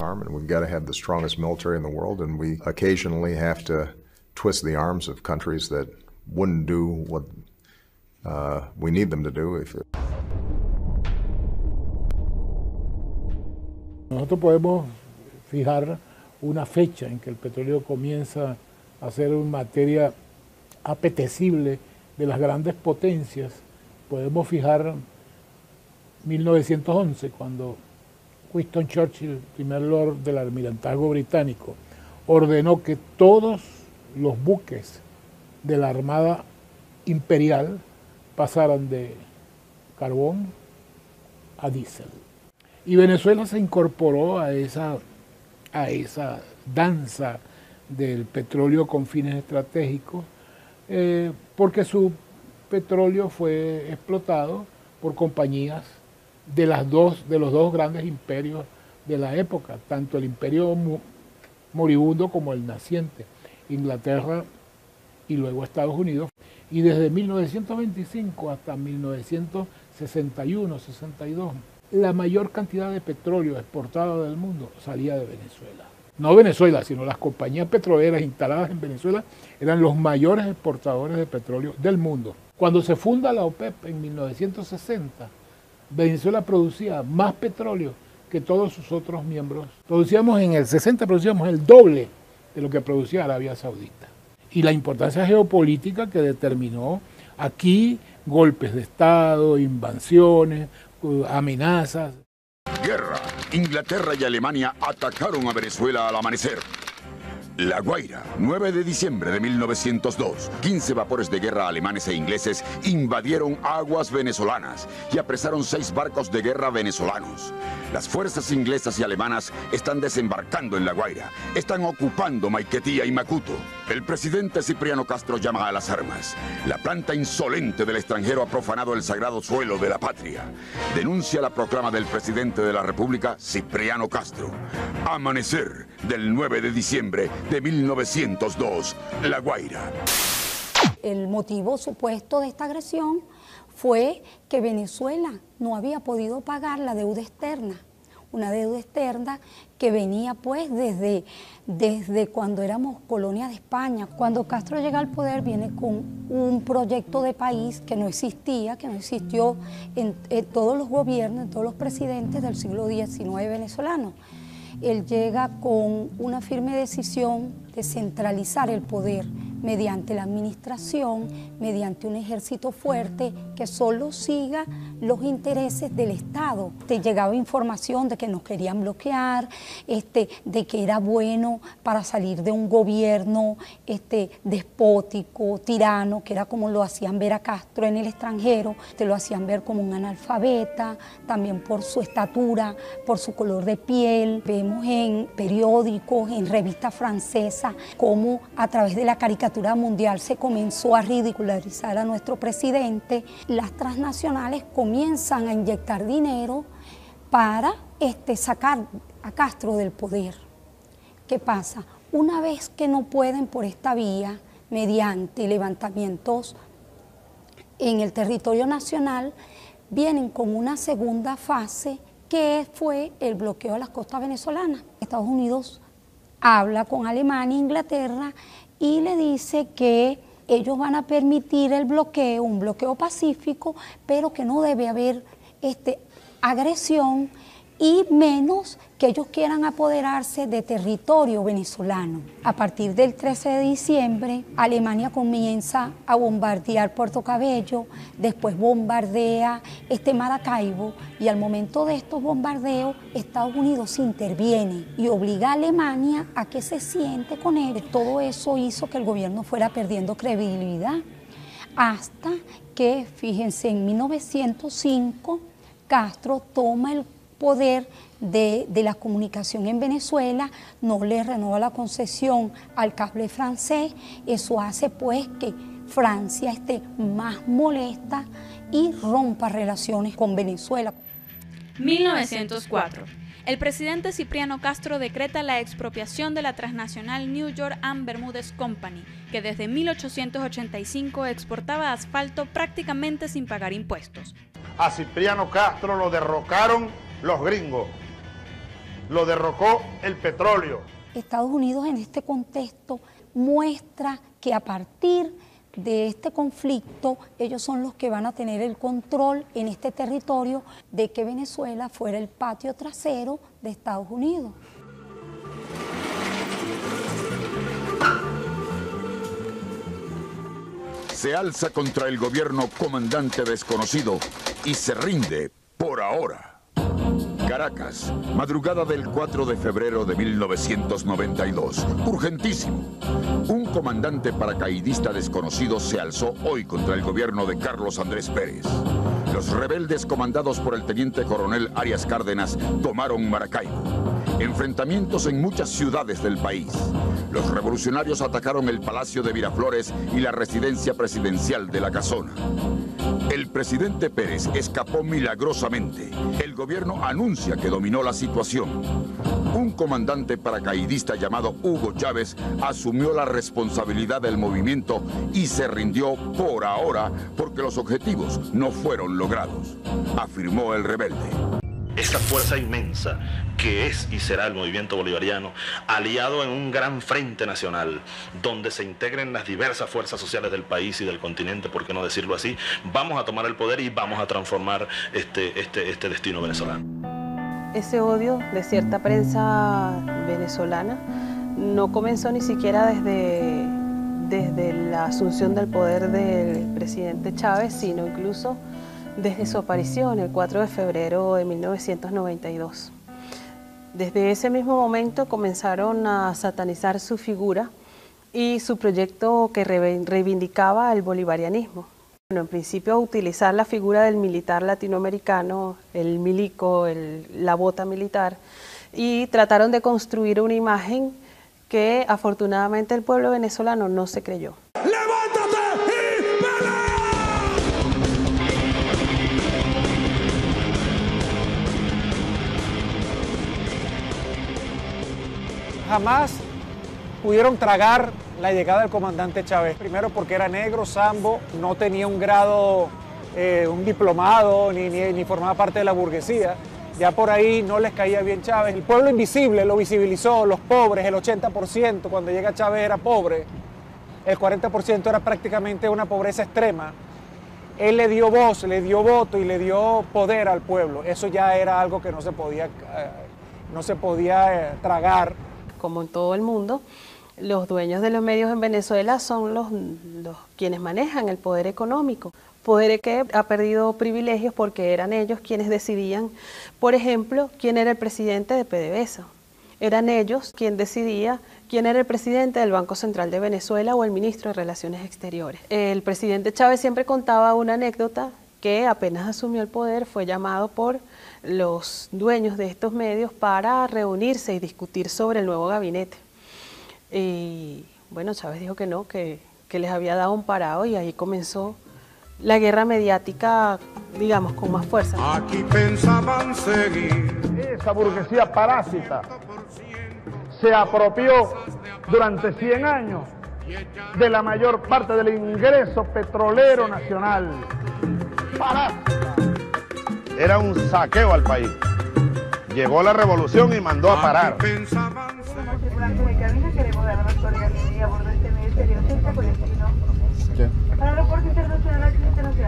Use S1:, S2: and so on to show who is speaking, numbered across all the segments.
S1: And we've got to have the strongest military in the world, and we occasionally have to twist the arms of countries that wouldn't do what we need them to do.
S2: Nosotros podemos fijar una fecha en que el petróleo comienza a ser una materia apetecible de las grandes potencias. Podemos fijar 1911, cuando Winston Churchill, primer Lord del Almirantazgo británico, ordenó que todos los buques de la Armada Imperial pasaran de carbón a diésel. Y Venezuela se incorporó a esa danza del petróleo con fines estratégicos, porque su petróleo fue explotado por compañías de los dos grandes imperios de la época, tanto el imperio moribundo como el naciente, Inglaterra y luego Estados Unidos. Y desde 1925 hasta 1961-62, la mayor cantidad de petróleo exportado del mundo salía de Venezuela. No Venezuela, sino las compañías petroleras instaladas en Venezuela eran los mayores exportadores de petróleo del mundo. Cuando se funda la OPEP en 1960, Venezuela producía más petróleo que todos sus otros miembros. En el 60 producíamos el doble de lo que producía Arabia Saudita. Y la importancia geopolítica que determinó aquí golpes de Estado, invasiones, amenazas.
S3: Guerra. Inglaterra y Alemania atacaron a Venezuela al amanecer. La Guaira, 9 de diciembre de 1902. 15 vapores de guerra alemanes e ingleses invadieron aguas venezolanas y apresaron 6 barcos de guerra venezolanos. Las fuerzas inglesas y alemanas están desembarcando en La Guaira. Están ocupando Maiquetía y Macuto. El presidente Cipriano Castro llama a las armas. La planta insolente del extranjero ha profanado el sagrado suelo de la patria. Denuncia la proclama del presidente de la República, Cipriano Castro. Amanecer del 9 de diciembre de 1902, La Guaira.
S4: El motivo supuesto de esta agresión fue que Venezuela no había podido pagar la deuda externa, una deuda externa que venía pues desde cuando éramos colonia de España. Cuando Castro llega al poder viene con un proyecto de país que no existía, que no existió en todos los gobiernos, en todos los presidentes del siglo XIX venezolano. Él llega con una firme decisión de centralizar el poder mediante la administración, mediante un ejército fuerte que solo siga los intereses del Estado. Te llegaba información de que nos querían bloquear, de que era bueno para salir de un gobierno despótico, tirano, que era como lo hacían ver a Castro en el extranjero, te lo hacían ver como un analfabeta, también por su estatura, por su color de piel. Vemos en periódicos, en revistas francesas, cómo a través de la caricatura mundial se comenzó a ridicularizar a nuestro presidente. Las transnacionales comienzan a inyectar dinero para sacar a Castro del poder. ¿Qué pasa? Una vez que no pueden por esta vía, mediante levantamientos en el territorio nacional, vienen con una segunda fase que fue el bloqueo de las costas venezolanas. Estados Unidos habla con Alemania e Inglaterra y le dice que ellos van a permitir el bloqueo, un bloqueo pacífico, pero que no debe haber agresión y menos que ellos quieran apoderarse de territorio venezolano. A partir del 13 de diciembre, Alemania comienza a bombardear Puerto Cabello, después bombardea Maracaibo, y al momento de estos bombardeos, Estados Unidos interviene y obliga a Alemania a que se siente con él. Todo eso hizo que el gobierno fuera perdiendo credibilidad, hasta que, fíjense, en 1905, Castro toma el poder de la comunicación en Venezuela, no le renueva la concesión al cable francés. Eso hace pues que Francia esté más molesta y rompa relaciones con Venezuela.
S5: 1904. El presidente Cipriano Castro decreta la expropiación de la transnacional New York and Bermúdez Company, que desde 1885 exportaba asfalto prácticamente sin pagar impuestos.
S6: A Cipriano Castro lo derrocaron los gringos, lo derrocó el petróleo.
S4: Estados Unidos en este contexto muestra que a partir de este conflicto ellos son los que van a tener el control en este territorio de que Venezuela fuera el patio trasero de Estados Unidos.
S3: Se alza contra el gobierno comandante desconocido y se rinde por ahora. Caracas, madrugada del 4 de febrero de 1992. Urgentísimo. Un comandante paracaidista desconocido se alzó hoy contra el gobierno de Carlos Andrés Pérez. Los rebeldes comandados por el teniente coronel Arias Cárdenas tomaron Maracaibo. Enfrentamientos en muchas ciudades del país. Los revolucionarios atacaron el Palacio de Miraflores y la residencia presidencial de La Casona. El presidente Pérez escapó milagrosamente. El gobierno anuncia que dominó la situación. Un comandante paracaidista llamado Hugo Chávez asumió la responsabilidad del movimiento y se rindió por ahora porque los objetivos no fueron logrados, afirmó el rebelde.
S7: Esta fuerza inmensa que es y será el movimiento bolivariano, aliado en un gran frente nacional, donde se integren las diversas fuerzas sociales del país y del continente, por qué no decirlo así, vamos a tomar el poder y vamos a transformar este destino venezolano.
S8: Ese odio de cierta prensa venezolana no comenzó ni siquiera desde la asunción del poder del presidente Chávez, sino incluso desde su aparición el 4 de febrero de 1992. Desde ese mismo momento comenzaron a satanizar su figura y su proyecto que reivindicaba el bolivarianismo. Bueno, en principio utilizar la figura del militar latinoamericano, el milico, la bota militar, y trataron de construir una imagen que afortunadamente el pueblo venezolano no se creyó.
S9: Jamás pudieron tragar la llegada del comandante Chávez. Primero porque era negro, sambo, no tenía un grado, un diplomado, ni formaba parte de la burguesía. Ya por ahí no les caía bien Chávez. El pueblo invisible lo visibilizó, los pobres, el 80% cuando llega Chávez era pobre. El 40% era prácticamente una pobreza extrema. Él le dio voz, le dio voto y le dio poder al pueblo. Eso ya era algo que no se podía tragar.
S8: Como en todo el mundo, los dueños de los medios en Venezuela son los quienes manejan el poder económico. Poder que ha perdido privilegios porque eran ellos quienes decidían, por ejemplo, quién era el presidente de PDVSA. Eran ellos quien decidía quién era el presidente del Banco Central de Venezuela o el ministro de Relaciones Exteriores. El presidente Chávez siempre contaba una anécdota que apenas asumió el poder fue llamado por los dueños de estos medios para reunirse y discutir sobre el nuevo gabinete. Y bueno, Chávez dijo que no, que les había dado un parado y ahí comenzó la guerra mediática, digamos, con más fuerza.
S6: Aquí pensaban seguir.
S10: Esa burguesía parásita se apropió durante 100 años de la mayor parte del ingreso petrolero nacional. Parásita.
S6: Era un saqueo al país. Llegó la revolución y mandó a parar.
S11: Como tripulante de cabina queremos dar más cordialidad a bordo de este medio exterior con destino para el aeropuerto internacional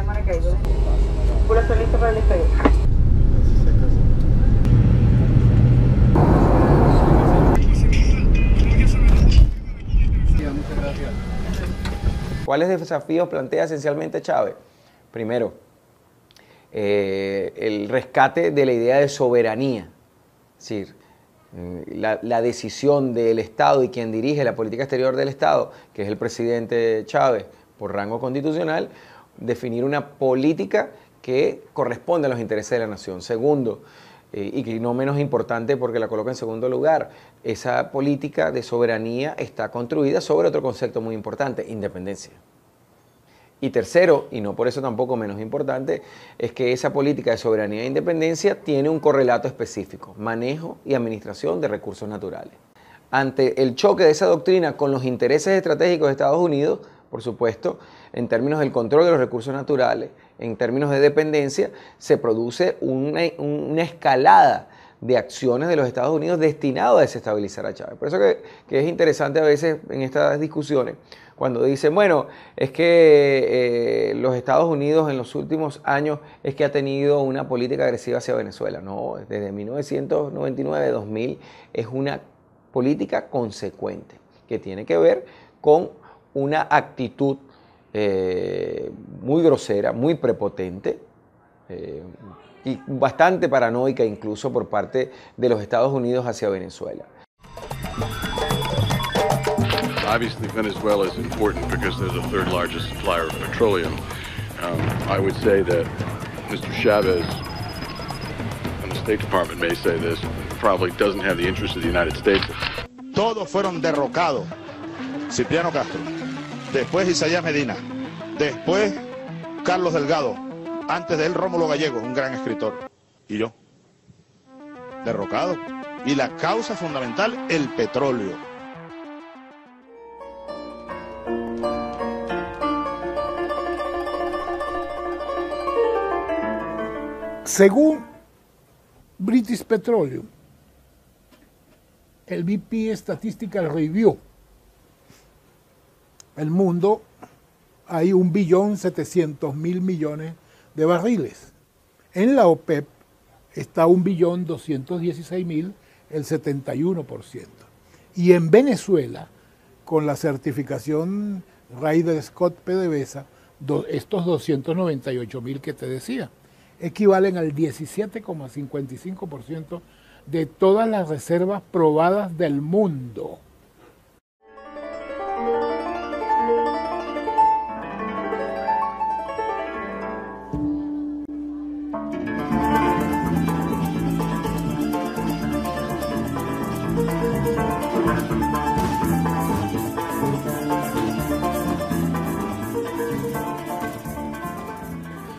S11: Maracaibo. Puro estoy listo para el despegue.
S10: Muchas gracias.
S12: ¿Cuáles desafíos plantea esencialmente Chávez? Primero, el rescate de la idea de soberanía, es decir, la decisión del Estado y quien dirige la política exterior del Estado, que es el presidente Chávez, por rango constitucional, definir una política que corresponde a los intereses de la nación. Segundo, y que no menos importante porque la coloca en segundo lugar, esa política de soberanía está construida sobre otro concepto muy importante, independencia. Y tercero, y no por eso tampoco menos importante, es que esa política de soberanía e independencia tiene un correlato específico, manejo y administración de recursos naturales. Ante el choque de esa doctrina con los intereses estratégicos de Estados Unidos, por supuesto, en términos del control de los recursos naturales, en términos de dependencia, se produce una escalada de acciones de los Estados Unidos destinado a desestabilizar a Chávez. Por eso que es interesante a veces en estas discusiones, cuando dicen, bueno, es que los Estados Unidos en los últimos años es que ha tenido una política agresiva hacia Venezuela. No, desde 1999-2000 es una política consecuente, que tiene que ver con una actitud muy grosera, muy prepotente y bastante paranoica incluso por parte de los Estados Unidos hacia Venezuela.
S13: Obviously, Venezuela is important because they're the third largest supplier of petroleum. I would say that Mr. Chavez, and the State Department may say this, probably doesn't have the interest of the United States.
S6: Todos fueron derrocados. Cipriano Castro, después Isaías Medina, después Carlos Delgado, antes de él Rómulo Gallegos, un gran escritor, y yo, derrocado. Y la causa fundamental, el petróleo.
S2: Según British Petroleum, el BP Statistical Review, el mundo hay 1.700.000.000.000 de barriles. En la OPEP está 1.216.000.000, el 71%. Y en Venezuela, con la certificación Ryder Scott PDVSA, estos 298.000 que te decía, equivalen al 17,55% de todas las reservas probadas del mundo.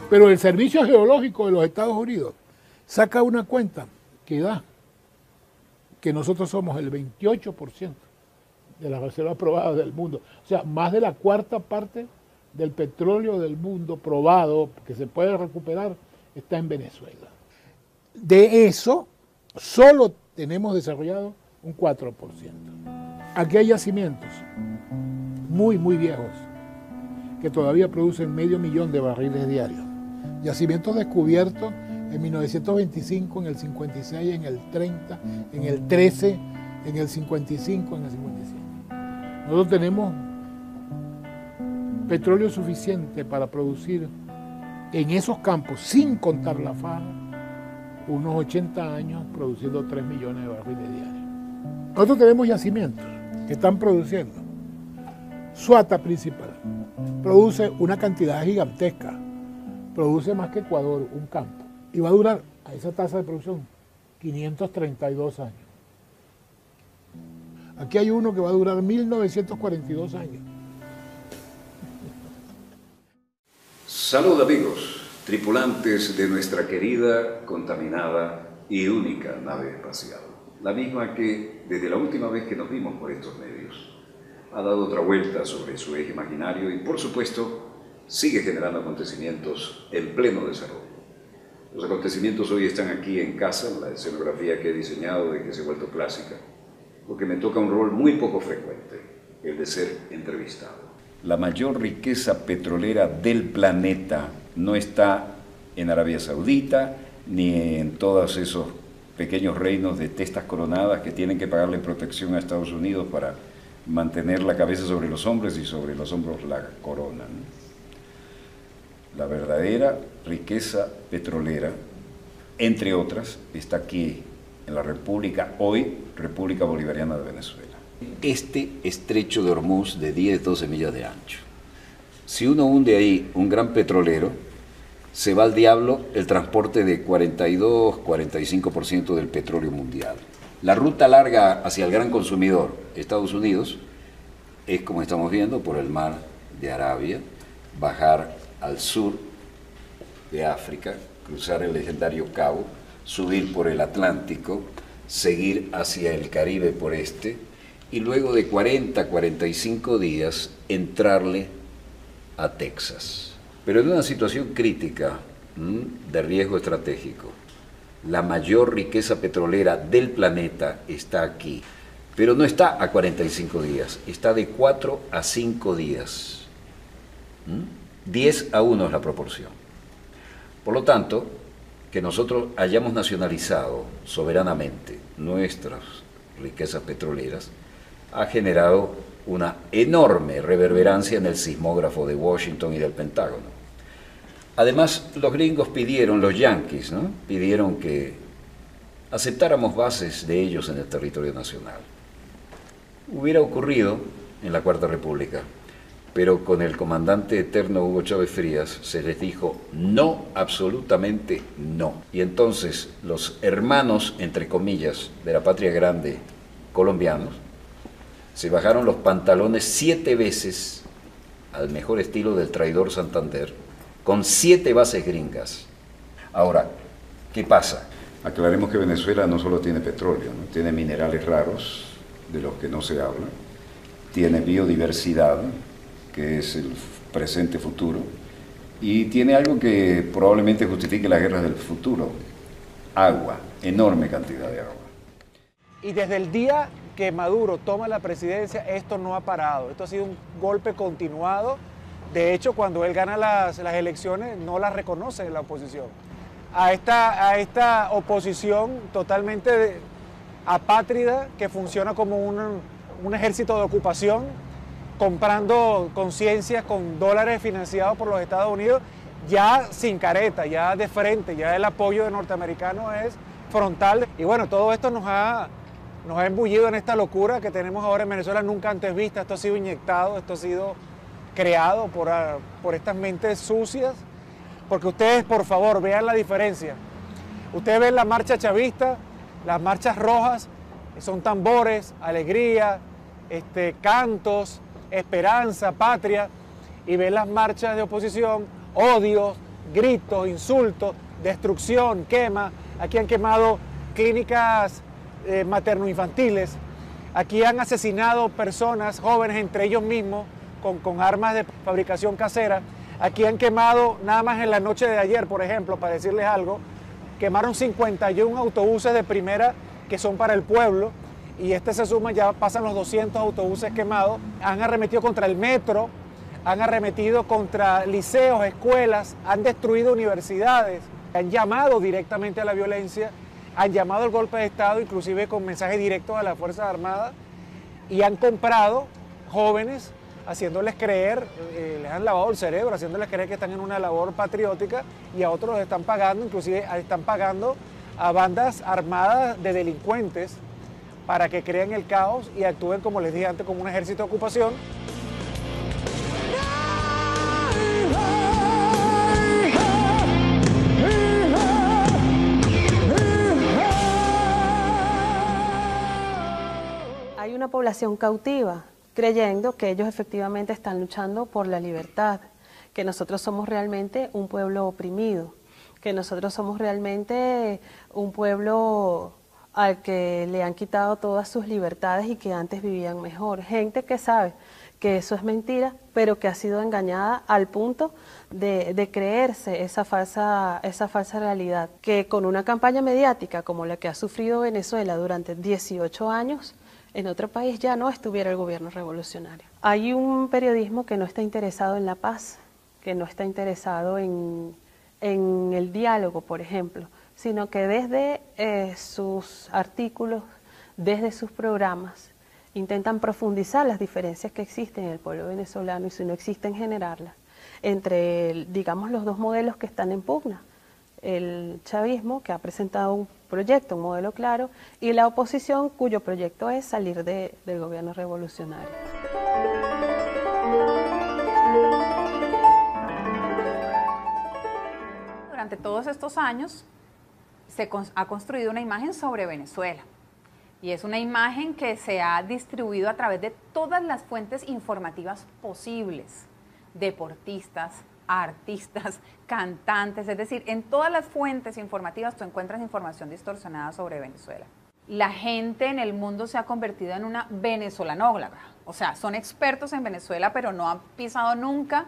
S2: Pero el Servicio Geológico de los Estados Unidos saca una cuenta que da que nosotros somos el 28% de las reservas probadas del mundo. O sea, más de la cuarta parte del petróleo del mundo probado, que se puede recuperar, está en Venezuela. De eso, solo tenemos desarrollado un 4%. Aquí hay yacimientos muy, muy viejos que todavía producen 500.000 de barriles diarios. Yacimientos descubiertos en 1925, en el 56, en el 30, en el 13, en el 55, en el 57. Nosotros tenemos petróleo suficiente para producir en esos campos, sin contar la faja, unos 80 años produciendo 3 millones de barriles diarios. Nosotros tenemos yacimientos que están produciendo. Suata principal produce una cantidad gigantesca, produce más que Ecuador, un campo, y va a durar a esa tasa de producción 532 años. Aquí hay uno que va a durar 1942 años.
S14: Salud amigos, tripulantes de nuestra querida, contaminada y única nave espacial. La misma que, desde la última vez que nos vimos por estos medios, ha dado otra vuelta sobre su eje imaginario y, por supuesto, sigue generando acontecimientos en pleno desarrollo. Los acontecimientos hoy están aquí en casa, en la escenografía que he diseñado y que se ha vuelto clásica, porque me toca un rol muy poco frecuente, el de ser entrevistado. La mayor riqueza petrolera del planeta no está en Arabia Saudita ni en todos esos pequeños reinos de testas coronadas que tienen que pagarle protección a Estados Unidos para mantener la cabeza sobre los hombros y sobre los hombros la corona, ¿no? La verdadera riqueza petrolera, entre otras, está aquí en la República, hoy República Bolivariana de Venezuela. Este estrecho de Hormuz de 10-12 millas de ancho. Si uno hunde ahí un gran petrolero, se va al diablo el transporte de 42-45% del petróleo mundial. La ruta larga hacia el gran consumidor, Estados Unidos, es, como estamos viendo, por el mar de Arabia, bajar al sur de África, cruzar el legendario Cabo, subir por el Atlántico, seguir hacia el Caribe por este, y luego de 40-45 días entrarle a Texas. Pero en una situación crítica de riesgo estratégico. La mayor riqueza petrolera del planeta está aquí, pero no está a 45 días, está de 4 a 5 días. 10-1 es la proporción. Por lo tanto, que nosotros hayamos nacionalizado soberanamente nuestras riquezas petroleras ha generado una enorme reverberancia en el sismógrafo de Washington y del Pentágono. Además, los gringos pidieron, los yanquis, ¿no?, pidieron que aceptáramos bases de ellos en el territorio nacional. Hubiera ocurrido en la Cuarta República, pero con el comandante eterno Hugo Chávez Frías se les dijo no, absolutamente no. Y entonces los hermanos, entre comillas, de la patria grande colombianos, se bajaron los pantalones 7 veces al mejor estilo del traidor Santander, con 7 bases gringas. Ahora, ¿qué pasa? Aclaremos que Venezuela no solo tiene petróleo, ¿no? Tiene minerales raros, de los que no se habla, tiene biodiversidad, que es el presente futuro, y tiene algo que probablemente justifique las guerras del futuro: agua, enorme cantidad de agua.
S9: Y desde el día que Maduro toma la presidencia, esto no ha parado, esto ha sido un golpe continuado. De hecho, cuando él gana las elecciones, no las reconoce la oposición. A esta oposición totalmente apátrida, que funciona como un ejército de ocupación, comprando conciencias con dólares financiados por los Estados Unidos, ya sin careta, ya de frente, ya el apoyo de norteamericanos es frontal. Y bueno, todo esto nos ha embullido en esta locura que tenemos ahora en Venezuela, nunca antes vista. Esto ha sido inyectado, esto ha sido creado por estas mentes sucias, porque ustedes, por favor, vean la diferencia. Ustedes ven la marcha chavista, las marchas rojas, son tambores, alegría, cantos, esperanza, patria, y ven las marchas de oposición, odios, gritos, insultos, destrucción, quema. Aquí han quemado clínicas materno-infantiles, aquí han asesinado personas, jóvenes, entre ellos mismos, con armas de fabricación casera. Aquí han quemado, nada más en la noche de ayer, por ejemplo, para decirles algo, quemaron 51 autobuses de primera que son para el pueblo, y se suma, ya pasan los 200 autobuses quemados. Han arremetido contra el metro, han arremetido contra liceos, escuelas, han destruido universidades, han llamado directamente a la violencia, han llamado al golpe de Estado, inclusive con mensajes directos a las Fuerzas Armadas, y han comprado jóvenes, haciéndoles creer, les han lavado el cerebro, haciéndoles creer que están en una labor patriótica, y a otros los están pagando, inclusive están pagando a bandas armadas de delincuentes para que creen el caos y actúen, como les dije antes, como un ejército de ocupación.
S8: Hay una población cautiva, creyendo que ellos efectivamente están luchando por la libertad, que nosotros somos realmente un pueblo oprimido, que nosotros somos realmente un pueblo al que le han quitado todas sus libertades y que antes vivían mejor. Gente que sabe que eso es mentira, pero que ha sido engañada al punto de creerse esa falsa realidad, que con una campaña mediática como la que ha sufrido Venezuela durante 18 años, en otro país ya no estuviera el gobierno revolucionario. Hay un periodismo que no está interesado en la paz, que no está interesado en el diálogo, por ejemplo, sino que desde sus artículos, desde sus programas, intentan profundizar las diferencias que existen en el pueblo venezolano, y si no existen, generarlas, entre, digamos, los dos modelos que están en pugna. El chavismo, que ha presentado un proyecto, un modelo claro, y la oposición, cuyo proyecto es salir del gobierno revolucionario.
S15: durante todos estos años se ha construido una imagen sobre Venezuela. Y es una imagen que se ha distribuido a través de todas las fuentes informativas posibles. Deportistas, artistas, cantantes, es decir, en todas las fuentes informativas tú encuentras información distorsionada sobre Venezuela. La gente en el mundo se ha convertido en una venezolanógrafa, o sea, son expertos en Venezuela, pero no han pisado nunca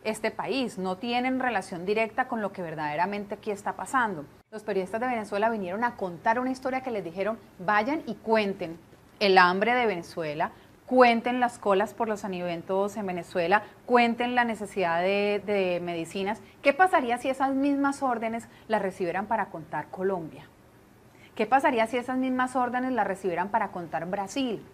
S15: este país, no tienen relación directa con lo que verdaderamente aquí está pasando. Los periodistas de Venezuela vinieron a contar una historia que les dijeron, vayan y cuenten el hambre de Venezuela, cuenten las colas por los alimentos en Venezuela, cuenten la necesidad de medicinas. ¿Qué pasaría si esas mismas órdenes las recibieran para contar Colombia? ¿Qué pasaría si esas mismas órdenes las recibieran para contar Brasil?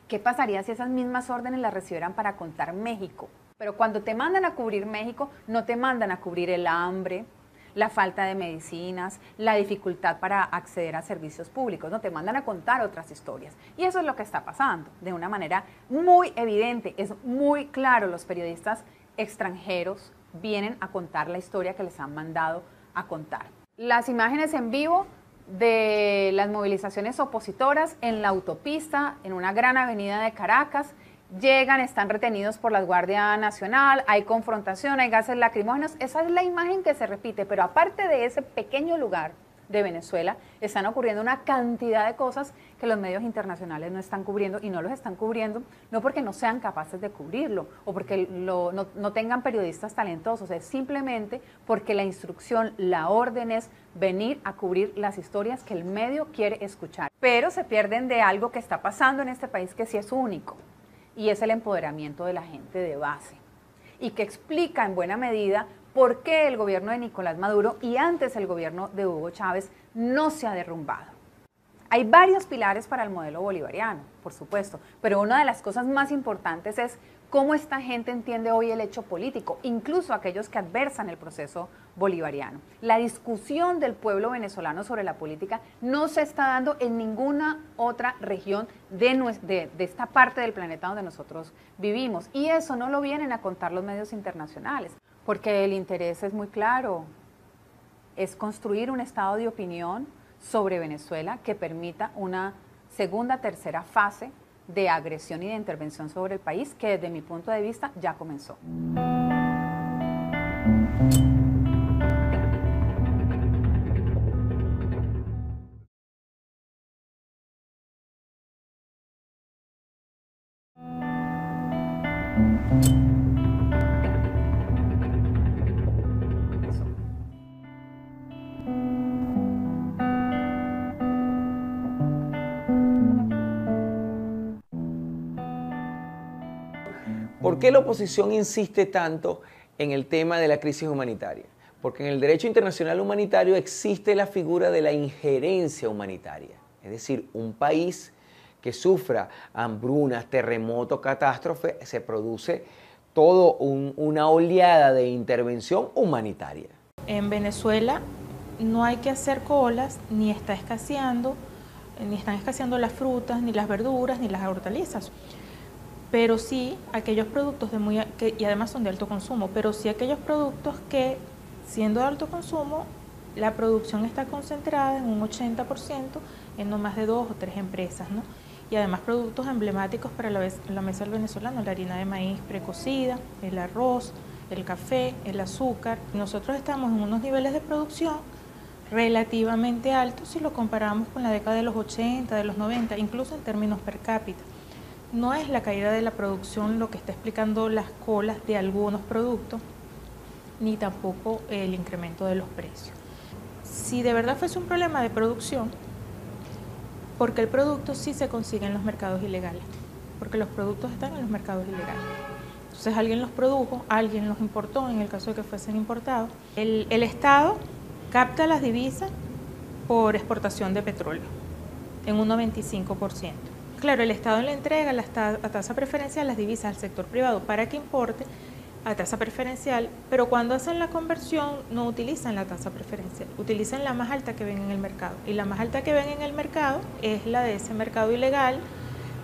S15: ¿Qué pasaría si esas mismas órdenes las recibieran para contar México? Pero cuando te mandan a cubrir México, no te mandan a cubrir el hambre, la falta de medicinas, la dificultad para acceder a servicios públicos, no te mandan a contar otras historias. Y eso es lo que está pasando, de una manera muy evidente, es muy claro, los periodistas extranjeros vienen a contar la historia que les han mandado a contar. Las imágenes en vivo de las movilizaciones opositoras en la autopista, en una gran avenida de Caracas, llegan, están retenidos por la Guardia Nacional, hay confrontación, hay gases lacrimógenos, esa es la imagen que se repite, pero aparte de ese pequeño lugar de Venezuela, están ocurriendo una cantidad de cosas que los medios internacionales no están cubriendo, y no los están cubriendo no porque no sean capaces de cubrirlo o porque no tengan periodistas talentosos, es simplemente porque la instrucción, la orden es venir a cubrir las historias que el medio quiere escuchar. Pero se pierden de algo que está pasando en este país que sí es único, y es el empoderamiento de la gente de base, y que explica en buena medida por qué el gobierno de Nicolás Maduro y antes el gobierno de Hugo Chávez no se ha derrumbado. Hay varios pilares para el modelo bolivariano, por supuesto, pero una de las cosas más importantes es cómo esta gente entiende hoy el hecho político, incluso aquellos que adversan el proceso bolivariano. La discusión del pueblo venezolano sobre la política no se está dando en ninguna otra región de esta parte del planeta donde nosotros vivimos, y eso no lo vienen a contar los medios internacionales, porque el interés es muy claro, es construir un estado de opinión sobre Venezuela que permita una segunda, tercera fase de agresión y de intervención sobre el país que desde mi punto de vista ya comenzó.
S12: ¿Por qué la oposición insiste tanto en el tema de la crisis humanitaria? Porque en el derecho internacional humanitario existe la figura de la injerencia humanitaria. Es decir, un país que sufra hambrunas, terremotos, catástrofes, se produce toda una oleada de intervención humanitaria.
S16: En Venezuela no hay que hacer colas, ni están escaseando las frutas, ni las verduras, ni las hortalizas. Pero sí aquellos productos y además son de alto consumo, pero sí aquellos productos que, siendo de alto consumo, la producción está concentrada en un 80% en no más de 2 o 3 empresas, ¿no? Y además productos emblemáticos para la mesa del venezolano, la harina de maíz precocida, el arroz, el café, el azúcar. Nosotros estamos en unos niveles de producción relativamente altos si lo comparamos con la década de los 80, de los 90, incluso en términos per cápita. No es la caída de la producción lo que está explicando las colas de algunos productos, ni tampoco el incremento de los precios. Si de verdad fuese un problema de producción, porque el producto sí se consigue en los mercados ilegales, porque los productos están en los mercados ilegales. Entonces alguien los produjo, alguien los importó, en el caso de que fuesen importados. El Estado capta las divisas por exportación de petróleo, en un 95%. Claro, el Estado le entrega a tasa preferencial las divisas al sector privado para que importe a tasa preferencial, pero cuando hacen la conversión no utilizan la tasa preferencial, utilizan la más alta que ven en el mercado. Y la más alta que ven en el mercado es la de ese mercado ilegal,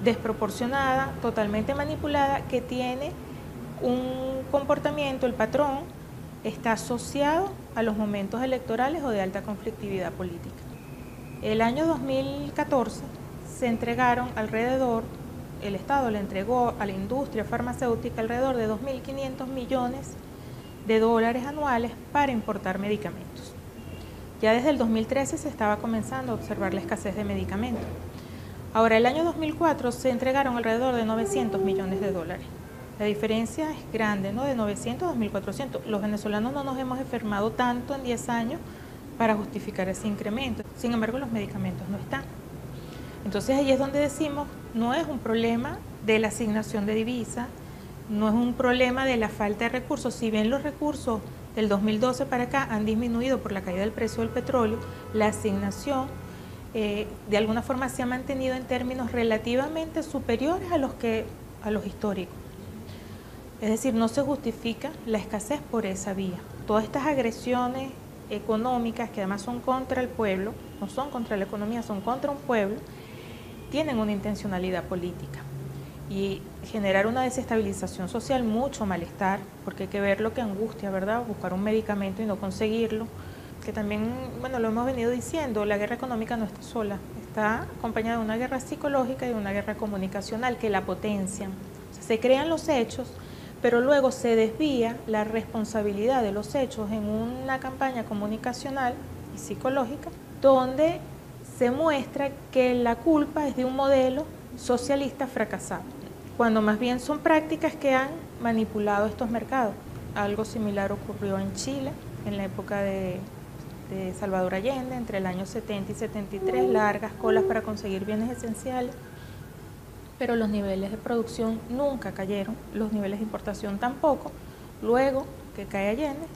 S16: desproporcionada, totalmente manipulada, que tiene un comportamiento, el patrón está asociado a los momentos electorales o de alta conflictividad política. El año 2014 se entregaron alrededor, el Estado le entregó a la industria farmacéutica alrededor de 2.500 millones de dólares anuales para importar medicamentos. Ya desde el 2013 se estaba comenzando a observar la escasez de medicamentos. Ahora, el año 2004 se entregaron alrededor de 900 millones de dólares. La diferencia es grande, ¿no? De 900 a 2.400. Los venezolanos no nos hemos enfermado tanto en 10 años para justificar ese incremento. Sin embargo, los medicamentos no están. Entonces ahí es donde decimos, no es un problema de la asignación de divisas, no es un problema de la falta de recursos. Si bien los recursos del 2012 para acá han disminuido por la caída del precio del petróleo, la asignación de alguna forma se ha mantenido en términos relativamente superiores a los históricos. Es decir, no se justifica la escasez por esa vía. Todas estas agresiones económicas, que además son contra el pueblo, no son contra la economía, son contra un pueblo, tienen una intencionalidad política y generar una desestabilización social, mucho malestar, porque hay que ver lo que angustia, ¿verdad? Buscar un medicamento y no conseguirlo, que también, bueno, lo hemos venido diciendo, la guerra económica no está sola, está acompañada de una guerra psicológica y de una guerra comunicacional que la potencian. O sea, se crean los hechos, pero luego se desvía la responsabilidad de los hechos en una campaña comunicacional y psicológica, donde se muestra que la culpa es de un modelo socialista fracasado, cuando más bien son prácticas que han manipulado estos mercados. Algo similar ocurrió en Chile, en la época de Salvador Allende, entre el año 70 y 73, largas colas para conseguir bienes esenciales, pero los niveles de producción nunca cayeron, los niveles de importación tampoco. Luego que cae Allende,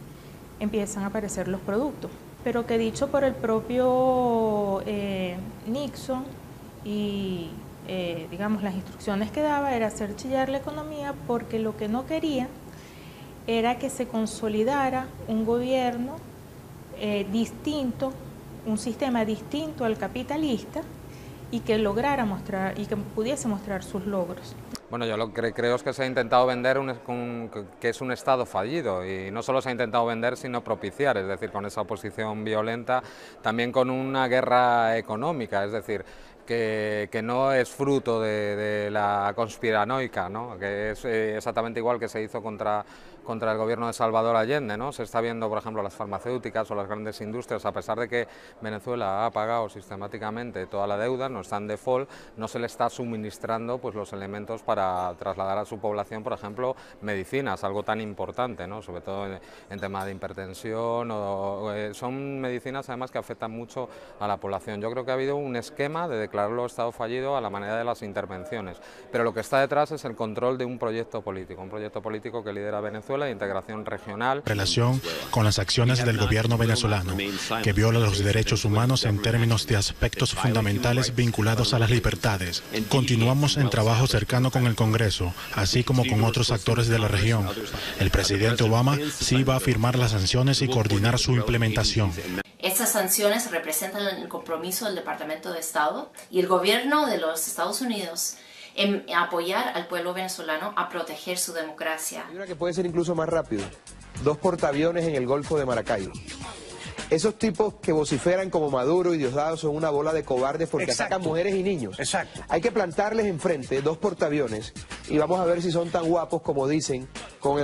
S16: empiezan a aparecer los productos, pero que dicho por el propio Nixon y digamos las instrucciones que daba era hacer chillar la economía, porque lo que no quería era que se consolidara un gobierno distinto, un sistema distinto al capitalista, y que lograra mostrar y que pudiese mostrar sus logros.
S17: Bueno, yo lo que creo es que se ha intentado vender que es un Estado fallido, y no solo se ha intentado vender, sino propiciar, es decir, con esa oposición violenta, también con una guerra económica, es decir, que no es fruto de la conspiranoica, ¿no? Que es exactamente igual que se hizo contra el gobierno de Salvador Allende, ¿no? Se está viendo, por ejemplo, las farmacéuticas o las grandes industrias, a pesar de que Venezuela ha pagado sistemáticamente toda la deuda, no está en default, no se le está suministrando pues los elementos para trasladar a su población, por ejemplo, medicinas, algo tan importante, ¿no? Sobre todo en tema de hipertensión, son medicinas además que afectan mucho a la población. Yo creo que ha habido un esquema de declararlo Estado fallido a la manera de las intervenciones, pero lo que está detrás es el control de un proyecto político que lidera Venezuela, de integración regional.
S18: Relación con las acciones del gobierno venezolano, que viola los derechos humanos en términos de aspectos fundamentales vinculados a las libertades. Continuamos en trabajo cercano con el Congreso, así como con otros actores de la región. El presidente Obama sí va a firmar las sanciones y coordinar su implementación.
S19: Estas sanciones representan el compromiso del Departamento de Estado y el gobierno de los Estados Unidos en apoyar al pueblo venezolano a proteger su democracia.
S20: Hay una que puede ser incluso más rápido: 2 portaaviones en el Golfo de Maracaibo. Esos tipos que vociferan como Maduro y Diosdado son una bola de cobardes porque atacan mujeres y niños. Exacto. Hay que plantarles enfrente 2 portaaviones y vamos a ver si son tan guapos como dicen con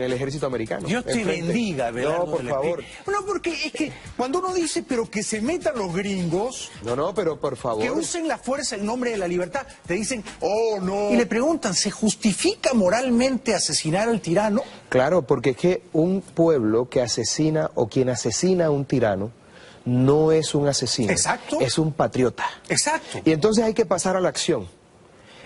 S20: el ejército americano.
S21: Dios te bendiga, Belardo.
S20: No, por favor.
S21: No, porque es que cuando uno dice, pero que se metan los gringos...
S20: No, pero por favor.
S21: Que usen la fuerza en nombre de la libertad, te dicen, oh, no. Y le preguntan, ¿se justifica moralmente asesinar al tirano?
S20: Claro, porque es que un pueblo que asesina o quien asesina a un tirano no es un asesino. Exacto. Es un patriota. Exacto. Y entonces hay que pasar a la acción.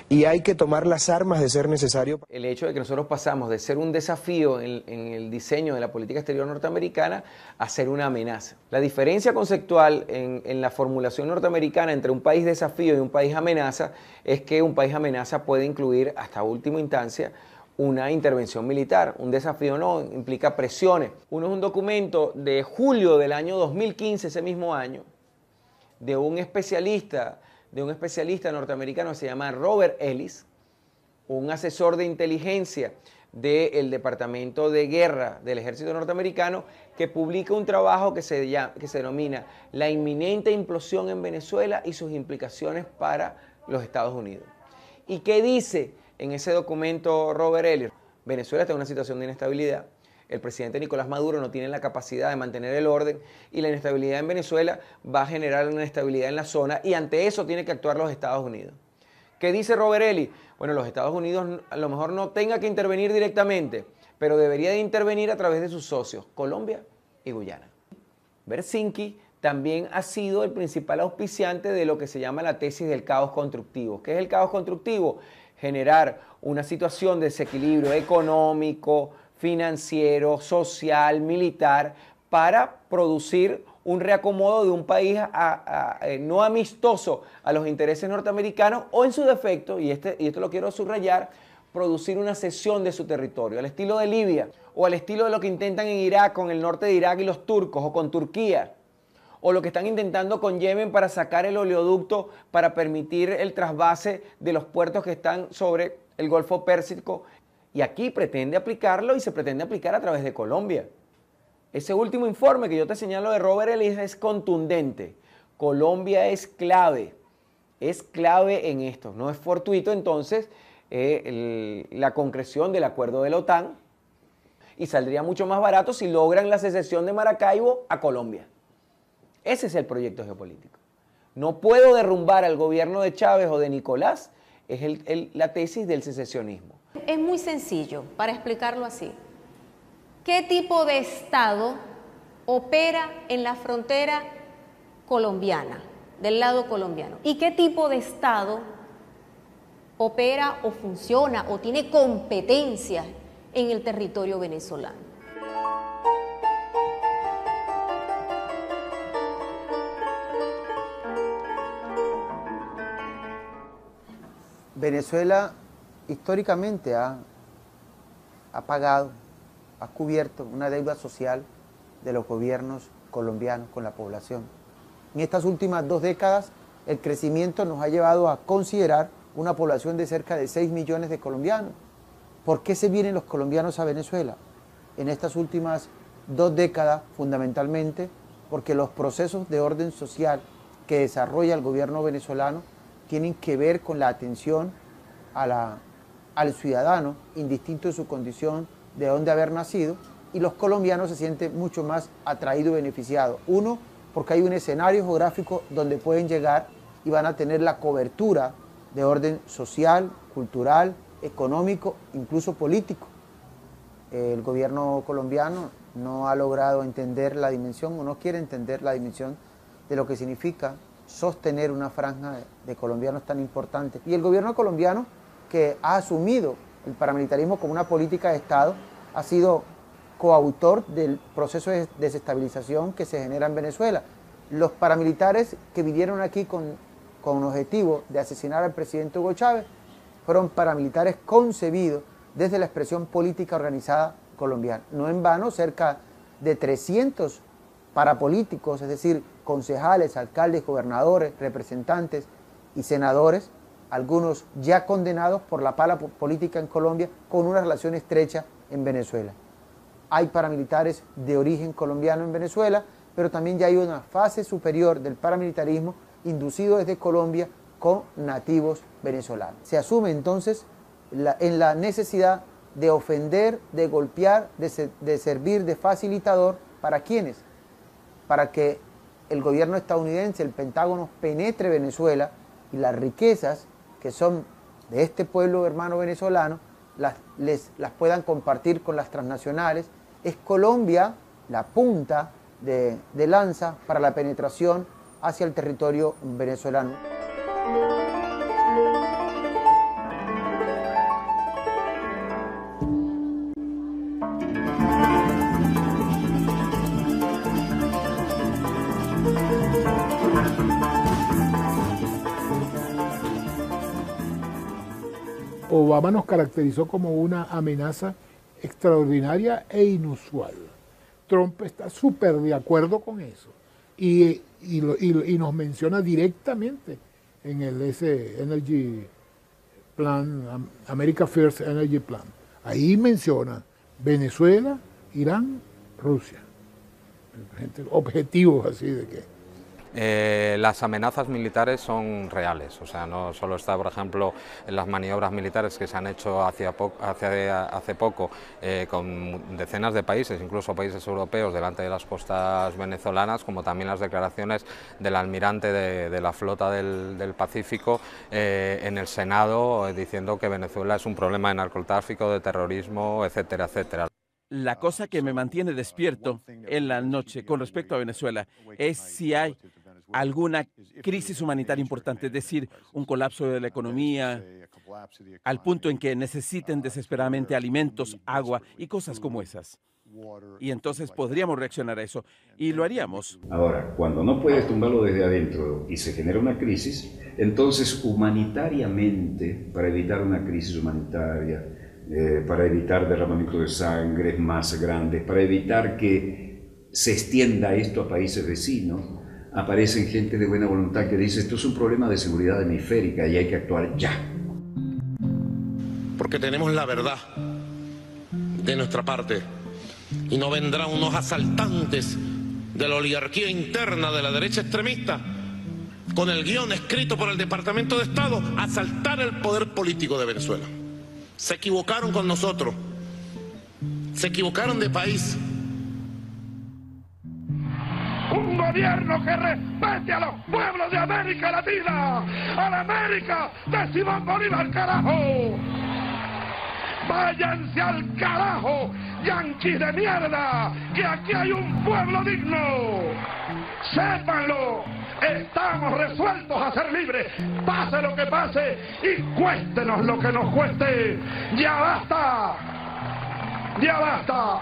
S20: Y hay que tomar las armas de ser necesario.
S12: El hecho de que nosotros pasamos de ser un desafío en el diseño de la política exterior norteamericana a ser una amenaza. La diferencia conceptual en la formulación norteamericana entre un país desafío y un país amenaza es que un país amenaza puede incluir, hasta última instancia, una intervención militar. Un desafío no, implica presiones. Uno es un documento de julio del año 2015, ese mismo año, de un especialista norteamericano que se llama Robert Ellis, un asesor de inteligencia del Departamento de Guerra del Ejército Norteamericano, que publica un trabajo que se denomina La inminente implosión en Venezuela y sus implicaciones para los Estados Unidos. ¿Y qué dice en ese documento Robert Elliott? Venezuela está en una situación de inestabilidad. El presidente Nicolás Maduro no tiene la capacidad de mantener el orden y la inestabilidad en Venezuela va a generar una inestabilidad en la zona y ante eso tiene que actuar los Estados Unidos. ¿Qué dice Robert Elliott? Bueno, los Estados Unidos a lo mejor no tenga que intervenir directamente, pero debería de intervenir a través de sus socios, Colombia y Guyana. Bersinki también ha sido el principal auspiciante de lo que se llama la tesis del caos constructivo. ¿Qué es el caos constructivo? Generar una situación de desequilibrio económico, financiero, social, militar, para producir un reacomodo de un país no amistoso a los intereses norteamericanos o en su defecto, y esto lo quiero subrayar, producir una cesión de su territorio, al estilo de Libia o al estilo de lo que intentan en Irak con el norte de Irak y los turcos o con Turquía, o lo que están intentando con Yemen para sacar el oleoducto para permitir el trasvase de los puertos que están sobre el Golfo Pérsico. Y aquí pretende aplicarlo y se pretende aplicar a través de Colombia. Ese último informe que yo te señalo de Robert Elliott es contundente. Colombia es clave en esto. No es fortuito entonces la concreción del acuerdo de la OTAN y saldría mucho más barato si logran la secesión de Maracaibo a Colombia. Ese es el proyecto geopolítico. No puedo derrumbar al gobierno de Chávez o de Nicolás, es la tesis del secesionismo.
S1: Es muy sencillo para explicarlo así. ¿Qué tipo de Estado opera en la frontera colombiana, del lado colombiano? ¿Y qué tipo de Estado opera o funciona o tiene competencia en el territorio venezolano?
S22: Venezuela históricamente ha pagado, ha cubierto una deuda social de los gobiernos colombianos con la población. En estas últimas 2 décadas, el crecimiento nos ha llevado a considerar una población de cerca de 6 millones de colombianos. ¿Por qué se vienen los colombianos a Venezuela? En estas últimas 2 décadas, fundamentalmente, porque los procesos de orden social que desarrolla el gobierno venezolano tienen que ver con la atención al ciudadano, indistinto de su condición, de dónde haber nacido, y los colombianos se sienten mucho más atraídos y beneficiados. Uno, porque hay un escenario geográfico donde pueden llegar y van a tener la cobertura de orden social, cultural, económico, incluso político. El gobierno colombiano no ha logrado entender la dimensión o no quiere entender la dimensión de lo que significa sostener una franja de colombianos tan importante. Y el gobierno colombiano, que ha asumido el paramilitarismo como una política de Estado, ha sido coautor del proceso de desestabilización que se genera en Venezuela. Los paramilitares que vinieron aquí con objetivo de asesinar al presidente Hugo Chávez fueron paramilitares concebidos desde la expresión política organizada colombiana. No en vano, cerca de 300 parapolíticos, es decir, concejales, alcaldes, gobernadores, representantes y senadores, algunos ya condenados por la pala política en Colombia, con una relación estrecha en Venezuela. Hay paramilitares de origen colombiano en Venezuela, pero también ya hay una fase superior del paramilitarismo inducido desde Colombia con nativos venezolanos. Se asume entonces en la necesidad de ofender, de golpear, de servir de facilitador. ¿Para quiénes? Para que el gobierno estadounidense, el Pentágono, penetre Venezuela y las riquezas que son de este pueblo hermano venezolano las puedan compartir con las transnacionales. Es Colombia la punta de lanza para la penetración hacia el territorio venezolano.
S2: Obama nos caracterizó como una amenaza extraordinaria e inusual. Trump está súper de acuerdo con eso y nos menciona directamente en ese Energy Plan, America First Energy Plan. Ahí menciona Venezuela, Irán, Rusia. Objetivos así de que...
S17: Las amenazas militares son reales, o sea, no solo está, por ejemplo, en las maniobras militares que se han hecho hace poco con decenas de países, incluso países europeos, delante de las costas venezolanas, como también las declaraciones del almirante de la flota del Pacífico en el Senado, diciendo que Venezuela es un problema de narcotráfico, de terrorismo, etcétera, etcétera.
S4: La cosa que me mantiene despierto en la noche con respecto a Venezuela es si hay alguna crisis humanitaria importante, es decir, un colapso de la economía, al punto en que necesiten desesperadamente alimentos, agua y cosas como esas. Y entonces podríamos reaccionar a eso, y lo haríamos.
S14: Ahora, cuando no puedes tumbarlo desde adentro y se genera una crisis, entonces humanitariamente, para evitar una crisis humanitaria, para evitar derramamiento de sangre más grandes, para evitar que se extienda esto a países vecinos, aparecen gente de buena voluntad que dice esto es un problema de seguridad hemisférica y hay que actuar ya.
S5: Porque tenemos la verdad de nuestra parte y no vendrán unos asaltantes de la oligarquía interna de la derecha extremista con el guión escrito por el Departamento de Estado a asaltar el poder político de Venezuela. Se equivocaron con nosotros, se equivocaron de país.
S10: Un gobierno que respete a los pueblos de América Latina, a la América de Simón Bolívar, carajo. Váyanse al carajo, yanquis de mierda, que aquí hay un pueblo digno. Sépanlo, estamos resueltos a ser libres, pase lo que pase y cuéstenos lo que nos cueste. ¡Ya basta! ¡Ya basta!